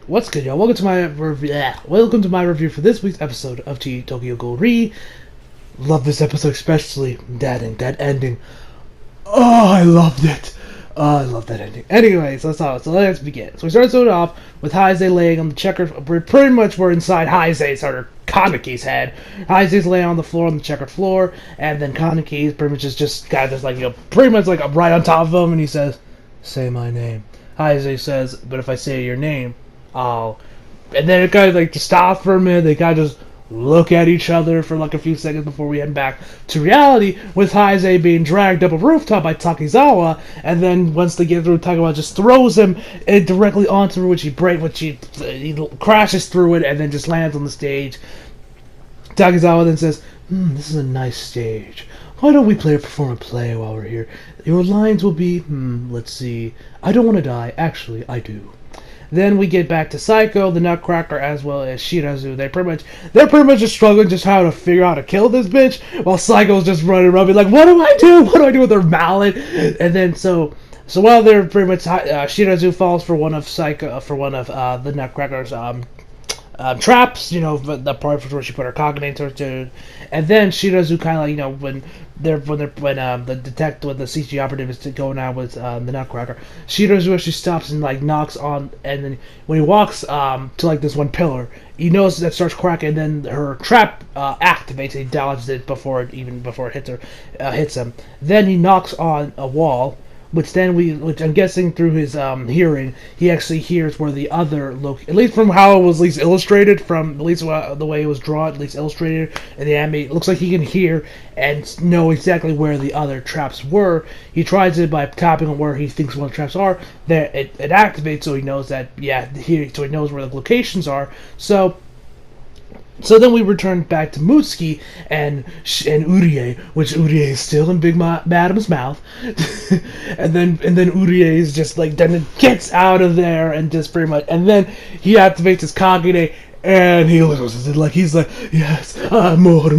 What's good, y'all? Welcome to my review for this week's episode of Tokyo Ghoul Re. Love this episode, especially that ending. Oh, I loved it. Oh, I love that ending. Anyways, let's begin. So we started off with Heisei laying on the checkered. We're inside Heisei's or Kaneki's head. Heisei's laying on the floor on the checkered floor, and then Kaneki's pretty much just kind of like pretty much like right on top of him, and he says, "Say my name." Heisei says, "But if I say your name, I'll..." And then it kind of like just stops for a minute. They kind of just look at each other for like a few seconds before we head back to reality, with Heisei being dragged up a rooftop by Takizawa, and then once they get through, Takizawa just throws him directly onto which he crashes through it and then just lands on the stage. Takizawa then says, "This is a nice stage. Why don't we perform a play while we're here? Your lines will be, let's see. I don't want to die. Actually, I do." Then we get back to Psycho, the Nutcracker, as well as Shirazu. They're pretty much just struggling just how to figure out how to kill this bitch, while Psycho's just running around being like, "What do I do? What do I do with their mallet?" And then so while they're pretty much Shirazu falls for one of the Nutcracker's traps, the part where she put her Kagane into, and then Shirazu kind of like, when the detective, when the CG operative is going out with the Nutcracker, Shirazu actually stops and like knocks on, and then when he walks to like this one pillar, he knows that starts cracking, and then her trap activates. He dodges it before it hits him. Then he knocks on a wall, which I'm guessing through his hearing, he actually hears where the other at least from how it was at least illustrated, from at least the way it was drawn, at least illustrated in the anime, it looks like he can hear and know exactly where the other traps were. He tries it by tapping on where he thinks one of the traps are. There, it activates, so he knows that, so he knows where the locations are. So then we return back to Mutsuki and Urie, which Urie is still in Big Madam's mouth, and then Urie is just like, then it gets out of there and just pretty much, and then he activates his Kagane, and he looks like he's like, "Yes, more,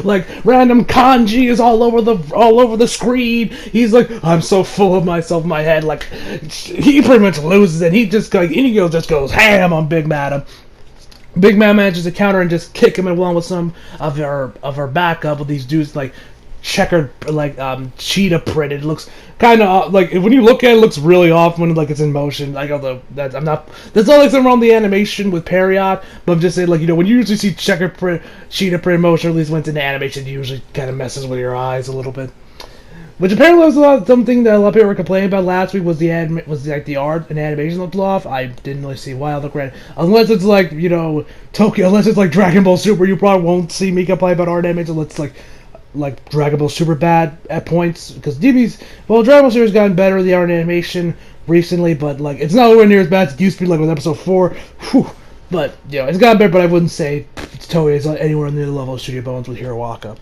like random kanji is all over the screen." He's like, "I'm so full of myself in my head." Like, he pretty much loses it. He just goes ham on Big Madam. Big Madam manages to counter and just kick him along with some of her backup with these dudes like checkered, like cheetah printed. It looks kind of like, when you look at it, it looks really off when like it's in motion. Like, although that's not something wrong with the animation with Period, but I'm just saying, like, when you usually see cheetah print motion, at least when it's in the animation, it usually kind of messes with your eyes a little bit. Which apparently was something that a lot of people were complaining about last week, was the art and animation looked off. I didn't really see why. Unless it's like, Tokyo, unless it's like Dragon Ball Super, you probably won't see me complain about art animation unless it's like Dragon Ball Super bad at points, because Dragon Ball Super has gotten better with the art animation recently, but like, it's not nowhere near as bad as it used to be, like with episode 4. Whew. But it's gotten better, but I wouldn't say Toei is anywhere near the level of Studio Bones with Hiroaka.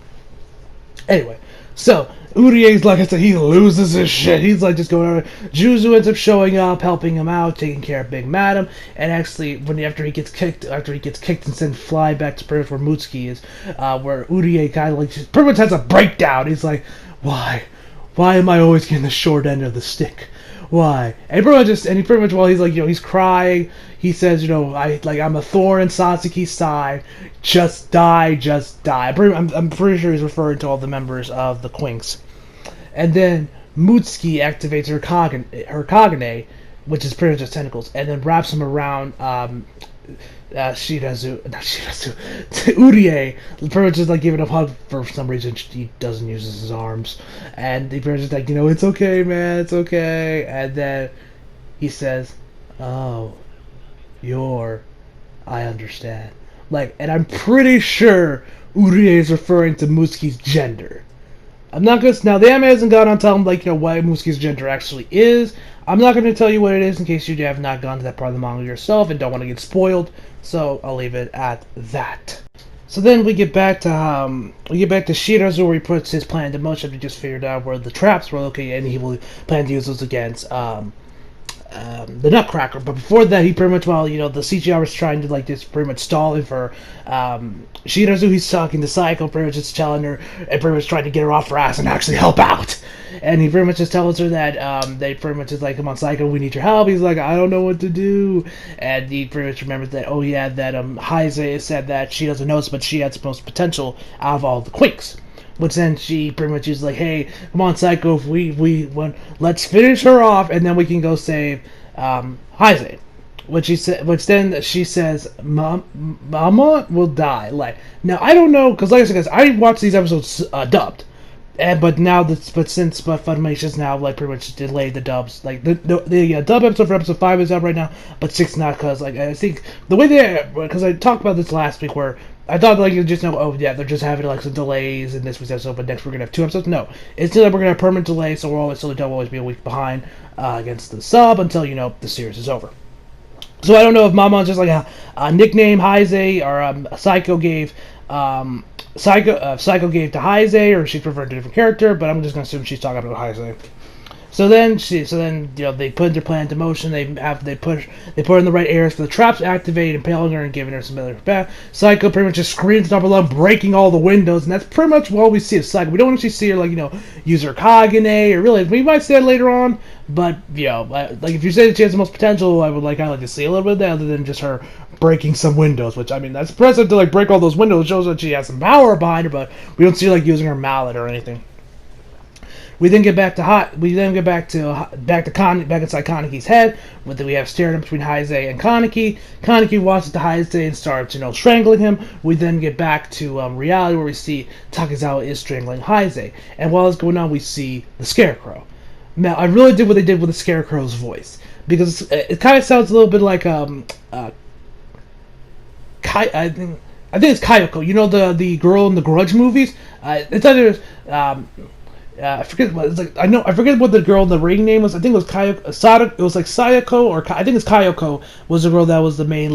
Anyway, so Urie's, like I said, he loses his shit. He's like just going over. Juzu ends up showing up, helping him out, taking care of Big Madam, and actually, after he gets kicked and sent fly back to pretty much where Mutsuki is, where Urie kind of like just pretty much has a breakdown. He's like, "Why am I always getting the short end of the stick? Why?" And he pretty much while he's like, he's crying, he says, I'm a thorn in Satsuki's side. Just die, just die. I'm pretty sure he's referring to all the members of the Quinks. And then Mutsuki activates her Kagane, which is pretty much just tentacles, and then wraps him around Urie, pretty much just like giving him a hug. For some reason, he doesn't use his arms, and he pretty much just like, "It's okay, man, it's okay." And then he says, "Oh, I understand." Like, and I'm pretty sure Urie is referring to Mutsuki's gender. I'm not gonna. Now, the anime hasn't gone on to tell him, like, what Mutsuki's gender actually is. I'm not gonna tell you what it is in case you have not gone to that part of the manga yourself and don't want to get spoiled. So I'll leave it at that. So then we get back to Shirazu, where he puts his plan into motion. He just figured out where the traps were located, and he will plan to use those against the Nutcracker. But before that, he pretty much, while the CGI was trying to like just pretty much stall him for, she knows who he's talking to. Psycho pretty much just telling her and pretty much trying to get her off her ass and actually help out. And he pretty much just tells her that they pretty much is like, come on, Psycho, we need your help. He's like, I don't know what to do. And he pretty much remembers that, oh yeah, that Heise said that she doesn't know this, but she has the most potential out of all the Quinks. Which then she pretty much is like, hey, come on, Psycho, if let's finish her off, and then we can go save Heise. Which then she says, Mama will die. Like, now I don't know, because like I said, guys, I watched these episodes dubbed. But Funimation's now like pretty much delayed the dubs. Like the dub episode for episode 5 is up right now, but 6 not, because like I think the way because I talked about this last week where I thought like you just know, oh yeah, they're just having like some delays in this week's episode, but next we're gonna have 2 episodes. No, it's still that we're gonna have permanent delay, so we're always still the dub will always be a week behind against the sub until the series is over. So I don't know if Mama's just like a nickname Heise or Psycho gave Psycho gave to Heise, or she's referred to a different character, but I'm just gonna assume she's talking about Heise. So then they put their plan into motion. They put her in the right areas for the traps to activate, impaling her and giving her some other back. Psycho pretty much just screams up alone, breaking all the windows, and that's pretty much what we see of Psycho. We don't actually see her use her Kagane, or really we might see that later on, but like if you say that she has the most potential, I would like to see a little bit of that other than just her breaking some windows, which I mean that's impressive to break all those windows. It shows that she has some power behind her, but we don't see her using her mallet or anything. We then get back to back inside Kaneki's head. We have staring between Heise and Kaneki. Kaneki walks into Heise and starts, strangling him. We then get back to reality where we see Takizawa is strangling Heise, and while it's going on, we see the Scarecrow. Now, I really did what they did with the Scarecrow's voice, because it kind of sounds a little bit like I think it's Kayako. The girl in the Grudge movies. It's either I forget what it's like. I forget what the girl in the Ring name was. I think it was Kayako. It was like Sayako, or I think it's Kayako was the girl that was the main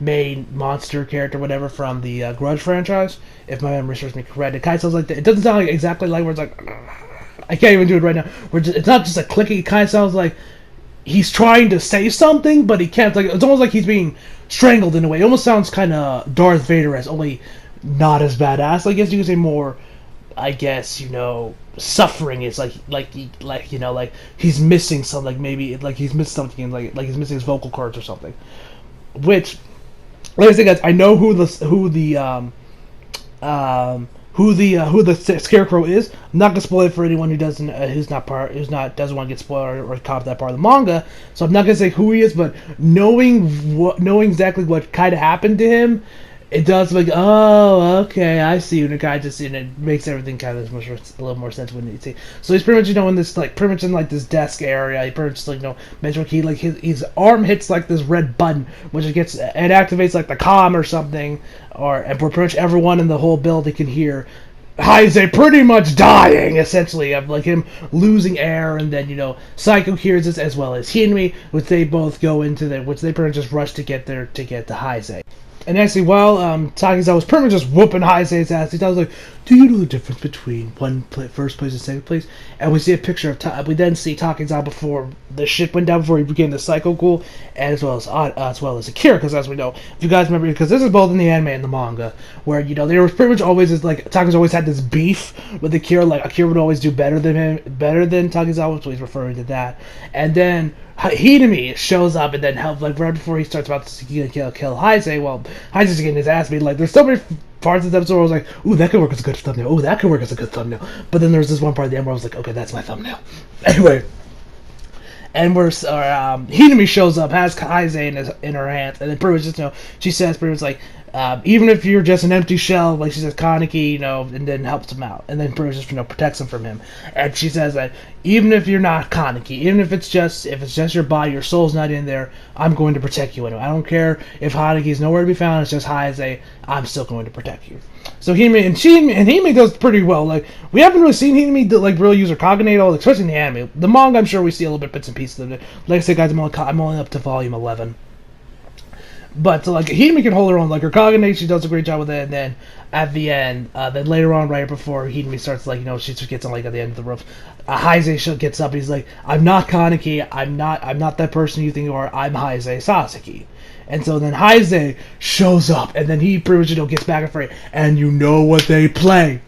main monster character, whatever, from the Grudge franchise. If my memory serves me correct, it kind of sounds like that. It doesn't sound like exactly like where it's like. I can't even do it right now. It's not just a clicking. It kind of sounds like he's trying to say something, but he can't. Like it's almost like he's being strangled in a way. It almost sounds kind of Darth Vader, as only not as badass. I guess you could say more. I guess suffering is like he's missing something, maybe he's missed something, like he's missing his vocal cords or something. Which, like I said, guys, I know who the Scarecrow is. I'm not gonna spoil it for anyone who doesn't doesn't want to get spoiled or cop that part of the manga. So I'm not gonna say who he is, but knowing exactly what kind of happened to him. It does oh, okay, I see. And the guy just, it makes everything kind of a little more sense when you see. So he's pretty much, in this, pretty much in, this desk area. He pretty much, mentioned his arm hits, this red button, which it activates, the comm or something, and pretty much everyone in the whole building can hear Heise pretty much dying, essentially, of, him losing air, and then, Psycho hears this, as well as Hinmi, which they both go into which they pretty much just rush to get to Heise. And actually, while Takizawa was pretty much just whooping Heise's ass, he tells do you know the difference between first place and second place? And we see a picture of we then see Takizawa before the shit went down, before he became the Psycho Ghoul, and as well as Akira, because as we know, if you guys remember, because this is both in the anime and the manga, where they were pretty much always Takizawa always had this beef with Akira, Akira would always do better than Takizawa, so he's referring to that. And then Hinami shows up and then helps, right before he starts about to kill Heise. Well, Heise's getting his ass beat. There's so many parts of this episode where I was like, ooh, that could work as a good thumbnail. Ooh, that could work as a good thumbnail. But then there's this one part at the end where I was like, okay, that's my thumbnail. Anyway. And Hinami shows up, has Heise in her hands, and then pretty much just, she says pretty much even if you're just an empty shell, she says Kaneki, and then helps him out, and then pretty much just, protects him from him. And she says that even if you're not Kaneki, even if it's just your body, your soul's not in there, I'm going to protect you anyway. I don't care if Kaneki's nowhere to be found. It's just Heise. I'm still going to protect you. So Hinami does pretty well. We haven't really seen Hinami really use her Kagane at all, especially in the anime. The manga, I'm sure we see a little bit bits and pieces of it. Like I said, guys, I'm only up to volume 11. But so, like, Hime can hold her own. Like, her Kagane, she does a great job with it. And then at the end, then later on, right before Hime starts, like, she just gets on, like, at the end of the rope, Heise gets up. He's like, "I'm not Kaneki. I'm not that person you think you are. I'm Heise Sasaki." And so then Heise shows up, and then he pretty much, gets back and forth. And you know what they play?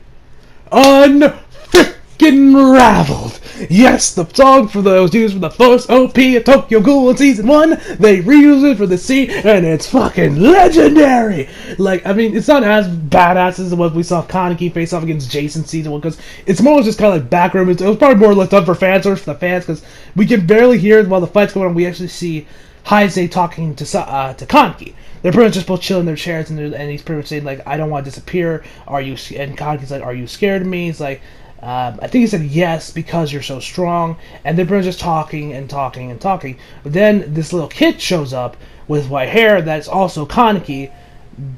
Unraveled. Yes, the song that was used for the first OP of Tokyo Ghoul in Season 1, they reused it for the scene, and it's fucking legendary! Like, I mean, it's not as badass as what we saw Kaneki face off against Jason Season 1, because it's more just kind of like backroom. It was probably more or less done for fans, or for the fans, because we can barely hear it while the fight's going on. We actually see Heise talking to Kaneki. They're pretty much just both chilling in their chairs, and he's pretty much saying, like, "I don't want to disappear. Are you?" And Kaneki's like, "Are you scared of me?" He's like, I think he said yes because you're so strong, and they're just talking and talking and talking. But then this little kid shows up with white hair that's also Kaneki.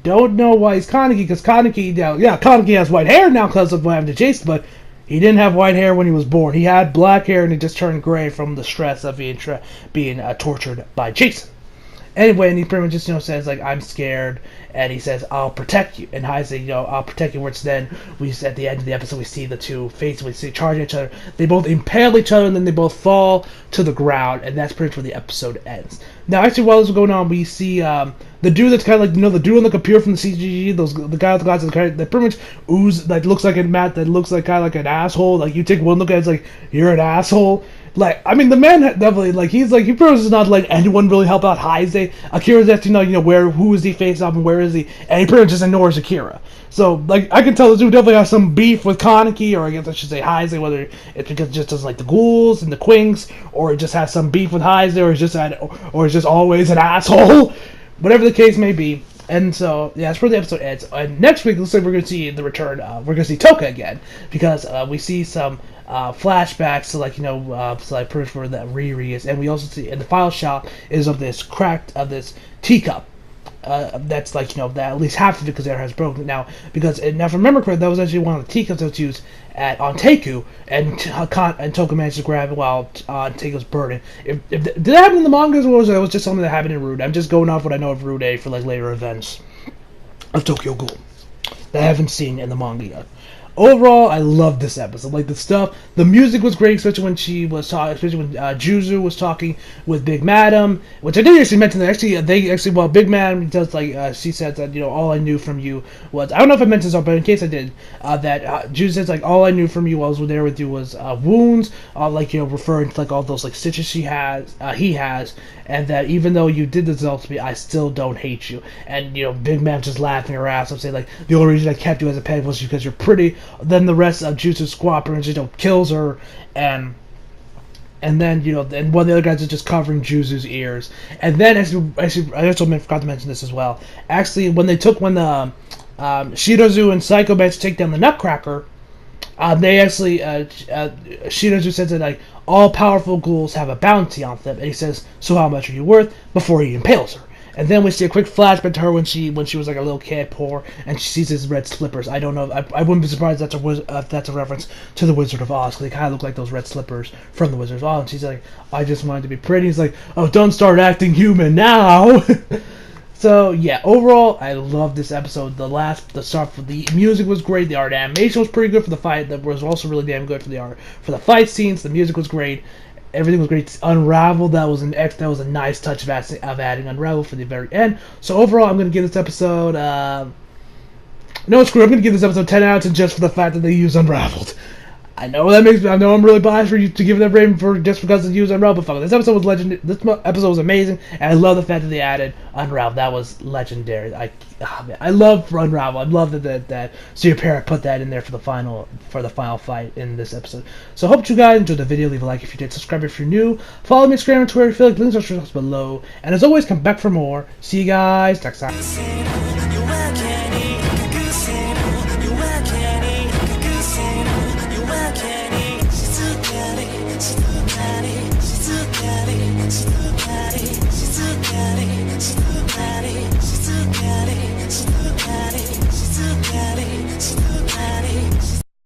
Don't know why he's Kaneki, because Kaneki, Kaneki has white hair now because of what happened to Jason, but he didn't have white hair when he was born. He had black hair, and it just turned gray from the stress of being tortured by Jason. Anyway, and he pretty much just, says, like, "I'm scared," and he says, "I'll protect you." And Heise, "I'll protect you," which then, at the end of the episode, we see the two faces, we see charging each other. They both impale each other, and then they both fall to the ground, and that's pretty much where the episode ends. Now, actually, while this was going on, we see the dude that's kind of like, the dude on the computer from the CGG, the guy with the glasses, that pretty much ooze, that looks like a Matt, that looks like kind of like an asshole. Like, you take one look at it, it's like, you're an asshole. Like, I mean, the man definitely, like, he pretty much does not let anyone really help out Heise. Akira's asking, who is he face off and where is he? And he pretty much just ignores Akira. So, like, I can tell this dude definitely has some beef with Kaneki, or I guess I should say Heise, whether it's because it just doesn't like the ghouls and the quinks, or it just has some beef with Heise, or it's just always an asshole. Whatever the case may be. And so, yeah, that's where the episode ends. And next week, looks like we're going to see the return. We're going to see Toka again, because we see some flashbacks to, like, so like proof for that Riri is, and we also see, and the final shot is of this this teacup. That's like, that at least half of it, because it has broken now. Because, now if I remember correctly, that was actually one of the teacups that was used on Teiku, and Toka managed to grab it while Teiku's burning. Did that happen in the mangas, or was it just something that happened in Rude? I'm just going off what I know of Rude for, like, later events of Tokyo Ghoul that I haven't seen in the manga yet. Overall, I love this episode. Like, the music was great, especially when Juzu was talking with Big Madam, which I didn't actually mention that. Actually, Big Madam does, like, she said that, all I knew from you was, I don't know if I mentioned this, but in case I did, that Juzu says, like, all I knew from you while I was there with you was wounds, like, referring to, like, all those, like, stitches he has, and that even though you did this to me, I still don't hate you. And, Big Madam just laughing her ass off, saying, like, the only reason I kept you as a pet was because you're pretty. Then the rest of Jutsu's squad pretty much, kills her, and then, and one of the other guys is just covering Jutsu's ears. And then, actually, I also forgot to mention this as well. Actually, when the Shirozu and Psycho managed to take down the Nutcracker, they actually, Shirozu says that, like, all powerful ghouls have a bounty on them, and he says, "So how much are you worth?" before he impales her. And then we see a quick flashback to her when she was like a little kid, poor, and she sees his red slippers. I don't know. I wouldn't be surprised if that's a reference to the Wizard of Oz, because they kind of look like those red slippers from the Wizard of Oz. And she's like, "I just wanted to be pretty." He's like, "Oh, don't start acting human now." So yeah, overall, I love this episode. The music was great. The art animation was pretty good for the fight. That was also really damn good for the fight scenes. The music was great. Everything was great. Unravel, that was a nice touch of adding Unravel for the very end. So overall, I'm gonna give this episode no, screw it. I'm gonna give this episode 10 out of 10 just for the fact that they used Unraveled. I know I'm really biased for you to give that rating just because they used Unravel, but fuck it. This episode was legendary. This episode was amazing, and I love the fact that they added Unravel. That was legendary. I love Unravel. I love that Sir Parrot put that in there for the final fight in this episode. So I hope you guys enjoyed the video. Leave a like if you did. Subscribe if you're new. Follow me on Instagram and Twitter if you feel like. Links are below. And as always, come back for more. See you guys next time.